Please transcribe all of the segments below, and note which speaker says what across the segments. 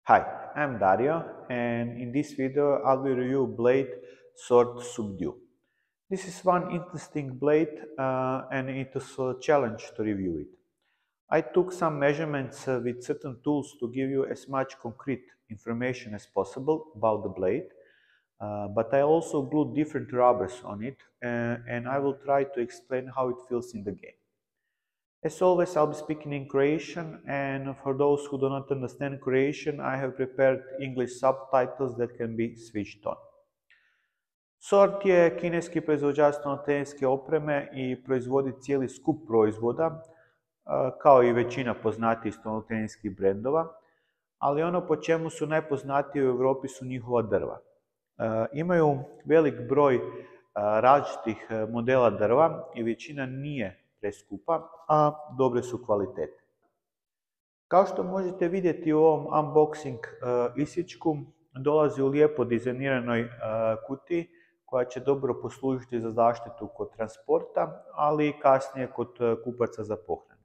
Speaker 1: Hi, I'm Dario, and in this video I will review blade Sword Subdue. This is one interesting blade and it is a challenge to review it. I took some measurements with certain tools to give you as much concrete information as possible about the blade, but I also glued different rubbers on it and I will try to explain how it feels in the game. As always, I'll be speaking in Croatian, and for those who do not understand Croatian, I have prepared English subtitles that can be switched on. Sword je kineski proizvođač stolnoterenske opreme i proizvodi cijeli skup proizvoda, kao i većina poznatijih stolnoterenskih brendova, ali ono po čemu su najpoznatiji u Europi su njihova drva. Imaju velik broj različitih modela drva i većina nije preskupa, a dobre su kvalitete. Kao što možete vidjeti u ovom unboxing isječku, dolazi u lijepo dizajniranoj kutiji koja će dobro poslužiti za zaštitu kod transporta, ali i kasnije kod kupaca za pohranu.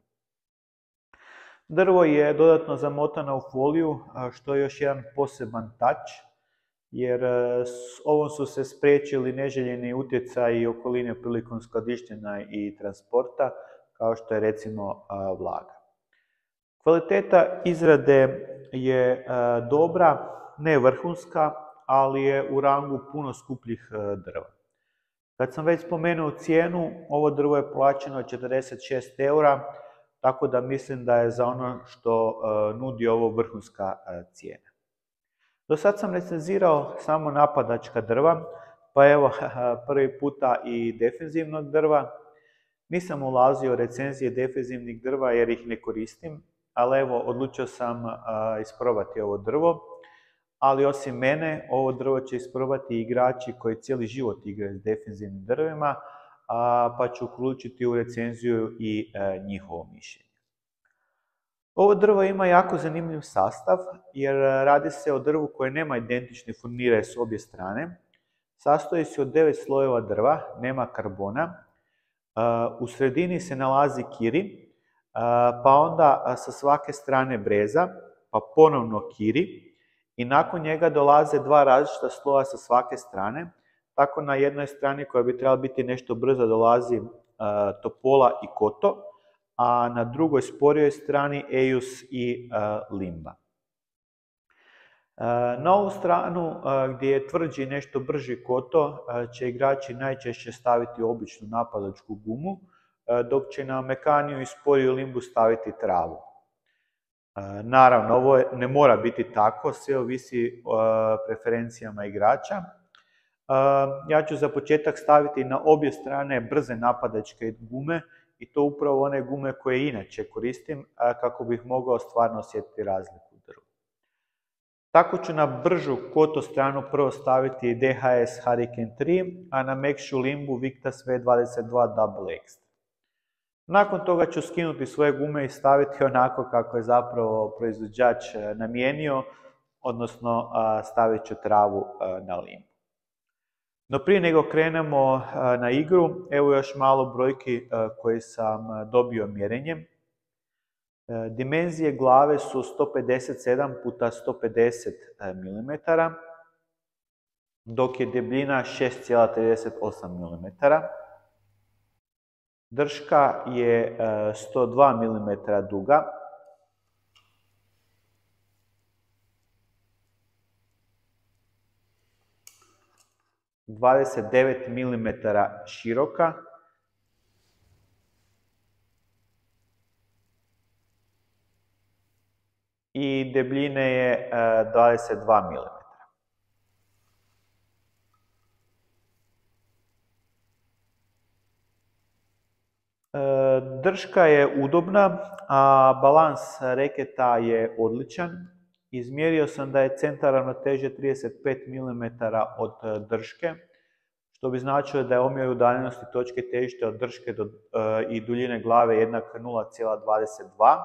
Speaker 1: Drvo je dodatno zamotano u foliju, što je još jedan poseban touch, jer s ovom su se spriječili neželjeni utjecaji okoline prilikom skladištenja i transporta, kao što je recimo vlaga. Kvaliteta izrade je dobra, ne vrhunska, ali je u rangu puno skupljih drva. Kad sam već spomenuo cijenu, ovo drvo je plaćeno 46 eura, tako da mislim da je za ono što nudi ovo vrhunska cijena. Do sad sam recenzirao samo napadačka drva, pa evo prvi puta i defenzivnog drva. Nisam ulazio u recenzije defenzivnih drva jer ih ne koristim, ali evo odlučio sam isprobati ovo drvo. Ali osim mene, ovo drvo će isprobati igrači koji cijeli život igraju s defenzivnim drvima, pa ću uključiti u recenziju i njihovo mišljenje. Ovo drvo ima jako zanimljiv sastav jer radi se o drvu koje nema identične furnire s obje strane. Sastoji se od 9 slojeva drva, nema karbona. U sredini se nalazi kiri, pa onda sa svake strane breza, pa ponovno kiri i nakon njega dolaze dva različita sloja sa svake strane. Tako na jednoj strani koja bi trebala biti nešto brzo dolazi topola i koto, a na drugoj sporijoj strani ejus i limba. Na ovu stranu gdje je tvrđi nešto brži koto će igrači najčešće staviti običnu napadačku gumu, dok će na mekaniju i sporiju limbu staviti travu. Naravno, ovo ne mora biti tako, sve ovisi o preferencijama igrača. Ja ću za početak staviti na obje strane brze napadačke gume, i to upravo one gume koje inače koristim kako bih mogao stvarno osjetiti razliku u drvu. Tako ću na bržu koto stranu prvo staviti DHS Hurricane 3, a na mekšu limbu Victas V22 Double Extra. Nakon toga ću skinuti svoje gume i staviti onako kako je zapravo proizvođač namijenio, odnosno stavit ću travu na limbu. No prije nego krenemo na igru, evo još malo brojki koje sam dobio mjerenjem. Dimenzije glave su 157 x 150 mm, dok je debljina 6,38 mm. Drška je 102 mm duga. – 29 mm široka i debljine je 22 mm. Drška je udobna, a balans reketa je odličan. Izmjerio sam da je centar ravnoteže 35 mm od drške, što bi značilo da je omjer udaljenosti točke težišta od drške i duljine glave jednak 0,22.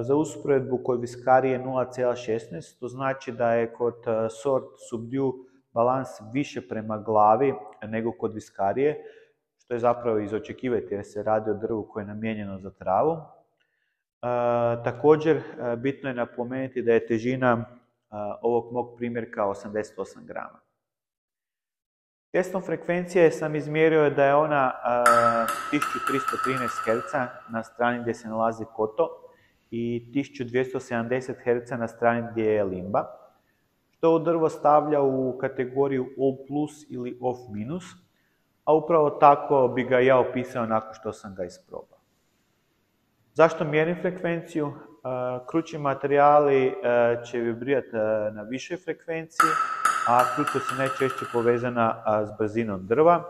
Speaker 1: Za usporedbu kod viskarije 0,16, to znači da je kod Sword Subdue balans više prema glavi nego kod viskarije, što je zapravo iz očekivati jer se radi o drvu koje je namijenjeno za travu. Također, bitno je napomenuti da je težina ovog mog primjerka 88 grama. Testom frekvencije sam izmjerio da je ona 1313 Hz na strani gdje se nalazi koto i 1270 Hz na strani gdje je limba, što drvo stavlja u kategoriju all plus ili off minus, a upravo tako bi ga ja opisao nakon što sam ga isprobao. Zašto mjerim frekvenciju? Krući materijali će vibrirati na višoj frekvenciji, a krutost je najčešće povezana s brzinom drva.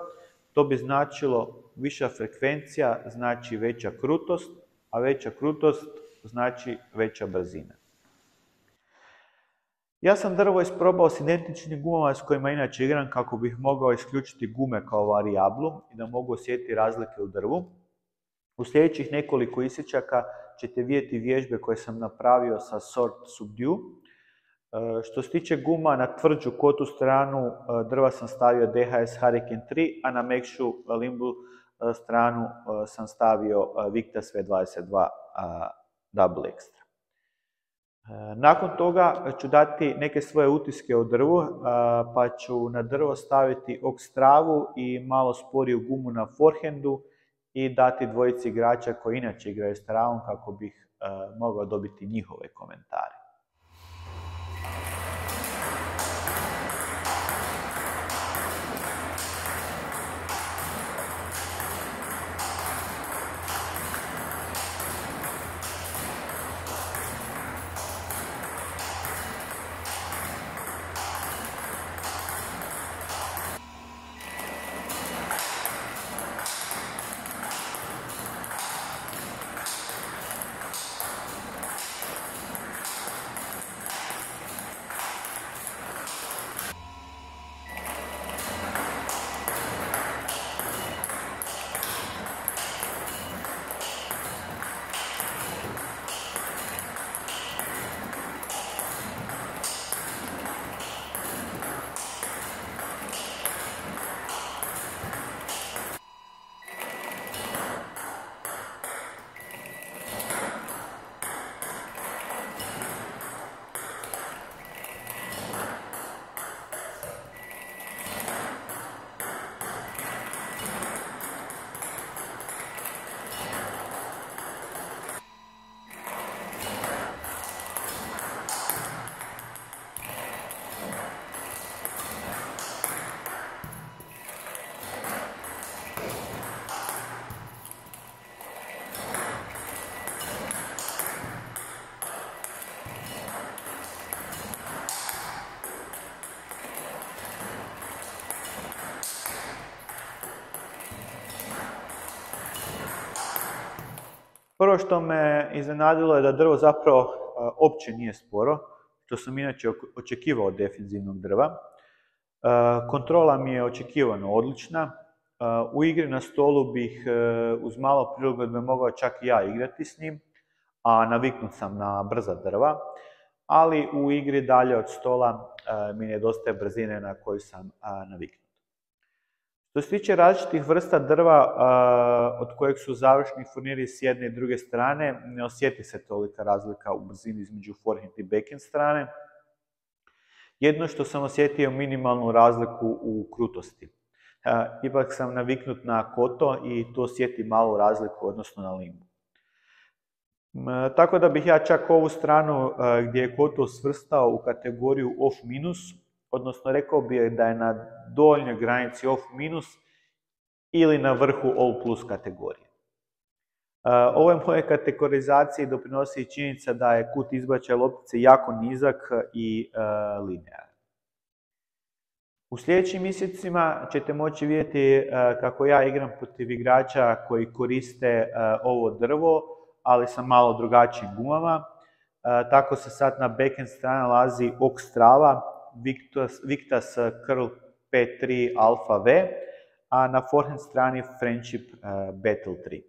Speaker 1: To bi značilo viša frekvencija znači veća krutost, a veća krutost znači veća brzina. Ja sam drvo isprobao s identičnim gumama s kojima inače igram kako bih mogao isključiti gume kao varijablu i da mogu osjetiti razlike u drvu. U sljedećih nekoliko isječaka ćete vidjeti vježbe koje sam napravio sa Sword Subdue. Što se tiče guma, na tvrđu kotu stranu drva sam stavio DHS Hurricane 3, a na mekšu limbu stranu sam stavio Victas V22 Double Extra. Nakon toga ću dati neke svoje utiske o drvu, pa ću na drvo staviti Oxtravu i malo sporiju gumu na forehandu i dati dvojici igrača koji inače igraju s travom kako bih mogao dobiti njihove komentare. Prvo što me iznenadilo je da drvo zapravo uopće nije sporo, što sam inače očekivao od defenzivnog drva. Kontrola mi je očekivano odlična. U igri na stolu bih uz malo prilagodbe mogao čak i ja igrati s njim, a naviknut sam na brza drva, ali u igri dalje od stola mi nedostaje brzine na koju sam naviknut. Što se tiče različitih vrsta drva od kojeg su završni furniri s jedne i druge strane, ne osjeti se tolika razlika u brzini između forehand i backhand strane. Jedno što sam osjetio minimalnu razliku u krutosti. Ipak sam naviknut na koto i to osjeti malu razliku odnosno na limbu. Tako da bih ja čak ovu stranu gdje je koto svrstao u kategoriju off minus, odnosno rekao bih da je na donjoj granici off minus ili na vrhu all plus kategorije. Ovoj moje kategorizaciji doprinosi i činjenica da je kut izbačaja loptice jako nizak i linearan. U sljedećim mjesecima ćete moći vidjeti kako ja igram protiv igrača koji koriste ovo drvo, ali sa malo drugačijim gumama. Tako se sad na backhand strani nalazi Oxtrava, Victas Curl P3 Alpha V, a na forehand strani Friendship Battle 3.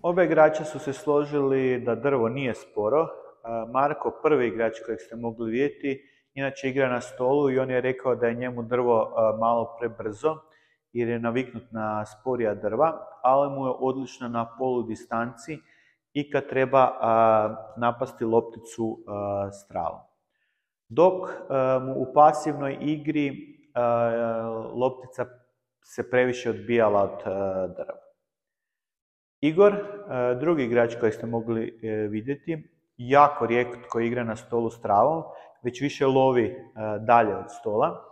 Speaker 1: Obe igrače su se složili da drvo nije sporo. Marko, prvi igrač kojeg ste mogli vidjeti, inače igra na stolu i on je rekao da je njemu drvo malo prebrzo jer je naviknut na sporija drva, ali mu je odlično na polu distanci i kad treba napasti lopticu s travom. Dok mu u pasivnoj igri loptica se previše odbijala od drva. Igor, drugi igrač kojeg ste mogli vidjeti, jako rijetko igra na stolu s travom, već više lovi dalje od stola.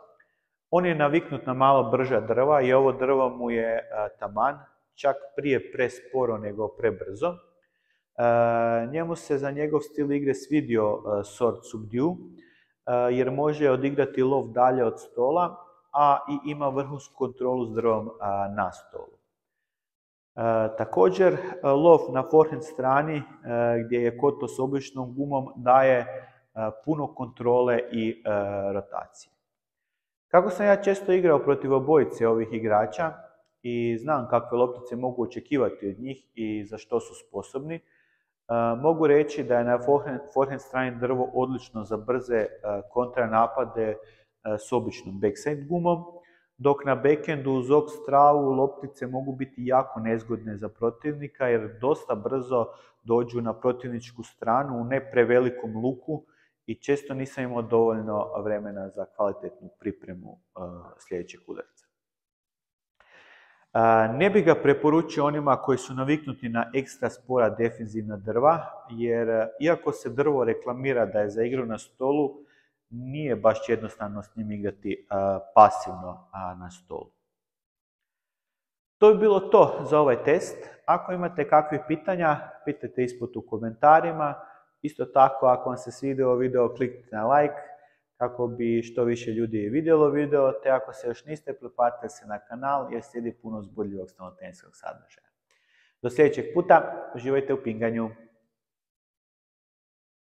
Speaker 1: On je naviknut na malo brža drva i ovo drvo mu je taman, čak prije presporo nego prebrzo. Njemu se za njegov stil igre svidio Sword Subdue, jer može odigrati lov dalje od stola, a i ima vrhunsku kontrolu s drvom na stolu. Također, lov na forehand strani, gdje je koto s običnom gumom, daje puno kontrole i rotacije. Kako sam ja često igrao protiv obojice ovih igrača i znam kakve loptice mogu očekivati od njih i za što su sposobni, mogu reći da je na forehand strani drvo odlično za brze kontranapade s običnom backside gumom, dok na backhandu uz travu loptice mogu biti jako nezgodne za protivnika jer dosta brzo dođu na protivničku stranu u ne prevelikom luku i često nisam imao dovoljno vremena za kvalitetnu pripremu sljedećeg udarca. Ne bih ga preporučio onima koji su naviknuti na ekstra spora defenzivna drva, jer iako se drvo reklamira da je za igru na stolu, nije baš jednostavno s njim igrati pasivno na stolu. To bi bilo to za ovaj test. Ako imate kakvih pitanja, pitajte ispod u komentarima. Isto tako, ako vam se svidio video, kliknite na like kako bi što više ljudi vidjelo video, te ako se još niste, pretplatite se na kanal jer slijedi puno uzbudljivog stolnotenskog sadržaja. Do sljedećeg puta, uživajte u pinganju!